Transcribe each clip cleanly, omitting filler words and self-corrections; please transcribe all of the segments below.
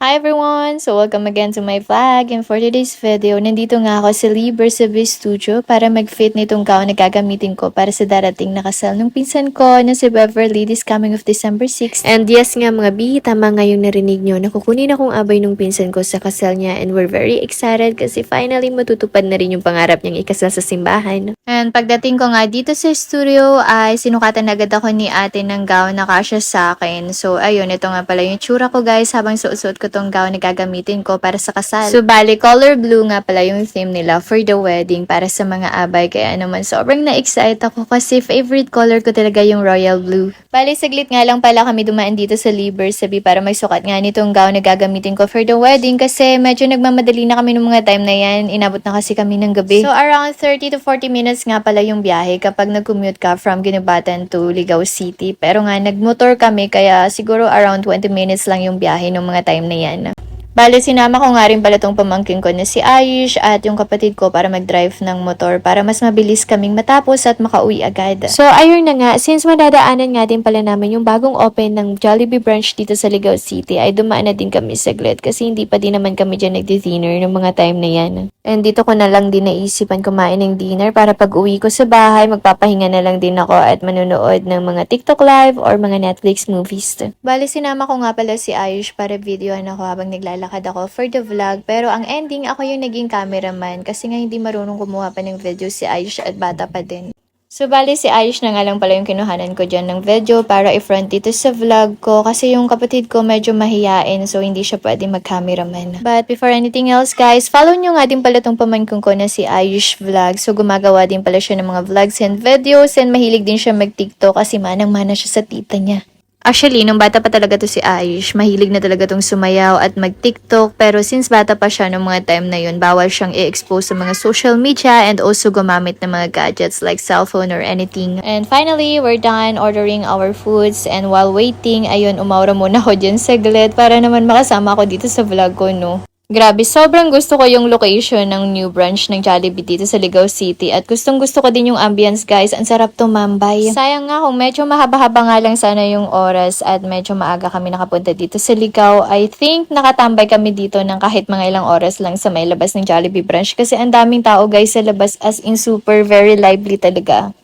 Hi everyone! So welcome again to my vlog, and for today's video, nandito nga ako sa Lee Bersabe Studio para mag-fit nitong gown na gagamitin ko para sa darating na kasal ng pinsan ko na si Beverly this coming of December 6. And yes nga mga bi, tama nga yung narinig nyo na kukunin akong abay ng pinsan ko sa kasal niya, and we're very excited kasi finally matutupad na rin yung pangarap niyang ikasal sa simbahan. And pagdating ko nga dito sa studio ay sinukatan agad ako ni ate ng gown na kasya sa akin. So ayun, ito nga pala yung tsura ko guys habang suot ko tong gown na gagamitin ko para sa kasal. So bali, color blue nga pala yung theme nila for the wedding para sa mga abay. Kaya naman sobrang na-excite ako kasi favorite color ko talaga yung royal blue. Bali, saglit nga lang pala kami dumaan dito sa Lee Bersabe para may sukat nga nitong gown na gagamitin ko for the wedding kasi medyo nagmamadali na kami ng mga time na yan. Inabot na kasi kami ng gabi. So around 30 to 40 minutes nga pala yung biyahe kapag nag-commute ka from Ginubatan to Ligao City. Pero nga nagmotor kami kaya siguro around 20 minutes lang yung biyahe ng mga time na yan. Bale, sinama ko nga rin pala tong pamangkin ko na si Ayush at yung kapatid ko para mag-drive ng motor para mas mabilis kaming matapos at makauwi agad. So, ayun na nga, since madadaanan nga din pala namin yung bagong open ng Jollibee branch dito sa Ligao City, ay dumaan na din kami saglit kasi hindi pa din naman kami dyan nagdi-dinner ng mga time na yan. And dito ko na lang din naisipan kumain ng dinner para pag uwi ko sa bahay, magpapahinga na lang din ako at manonood ng mga TikTok live or mga Netflix movies. Bale, sinama ko nga pala si Ayush para videoan ako habang naglalakad ako for the vlog. Pero ang ending, ako yung naging cameraman kasi nga hindi marunong kumuha pa ng video si Ayush at bata pa din. So, bali si Ayush na nga lang pala yung kinuhanan ko dyan ng video para i-front dito sa vlog ko kasi yung kapatid ko medyo mahiyain so hindi siya pwede mag-cameraman. But before anything else guys, follow nyo nga din pala tong pamangkin ko na si Ayush Vlog. So, gumagawa din pala siya ng mga vlogs and videos and mahilig din siya mag-TikTok kasi manang-mana siya sa tita niya. Actually, nung bata pa talaga to si Ayush, mahilig na talaga tong sumayaw at mag-TikTok. Pero since bata pa siya nung mga time na yun, bawal siyang i-expose sa mga social media and also gumamit ng mga gadgets like cellphone or anything. And finally, we're done ordering our foods. And while waiting, ayun, umawra muna ako dyan saglit para naman makasama ako dito sa vlog ko, no? Grabe, sobrang gusto ko yung location ng new branch ng Jollibee dito sa Ligao City at gustong gusto ko din yung ambience guys, ang sarap tumambay. Sayang nga kung medyo mahaba-haba nga lang sana yung oras at medyo maaga kami nakapunta dito sa Ligao. I think nakatambay kami dito ng kahit mga ilang oras lang sa may labas ng Jollibee branch kasi ang daming tao guys sa labas, as in super very lively talaga.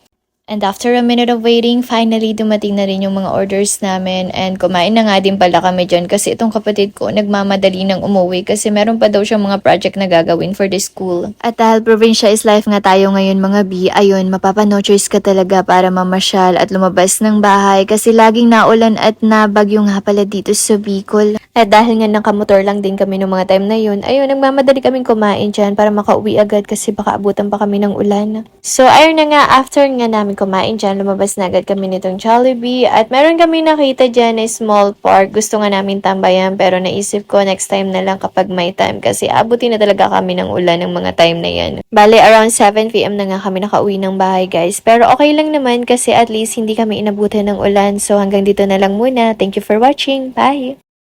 And after a minute of waiting, finally dumating na rin yung mga orders namin and kumain na nga din pala kami dyan kasi itong kapatid ko nagmamadali ng umuwi kasi meron pa daw siyang mga project na gagawin for the school. At dahil provincia is life nga tayo ngayon mga bi, ayun, mapapanochoice ka talaga para mamasyal at lumabas ng bahay kasi laging naulan at nabagyo nga pala dito sa Bicol. At dahil nga nakamotor lang din kami ng mga time na yun, ayun, nagmamadali kaming kumain dyan para makauwi agad kasi baka abutan pa kami ng ulan. So ayun na nga, after nga namin kumain dyan, lumabas na agad kami nitong Jollibee at meron kami nakita dyan na small park. Gusto nga namin tambayan pero naisip ko next time na lang kapag may time kasi abutin na talaga kami ng ulan ng mga time na yan. Bale, around 7 PM na nga kami nakauwi ng bahay guys. Pero okay lang naman kasi at least hindi kami inabutan ng ulan. So hanggang dito na lang muna. Thank you for watching. Bye!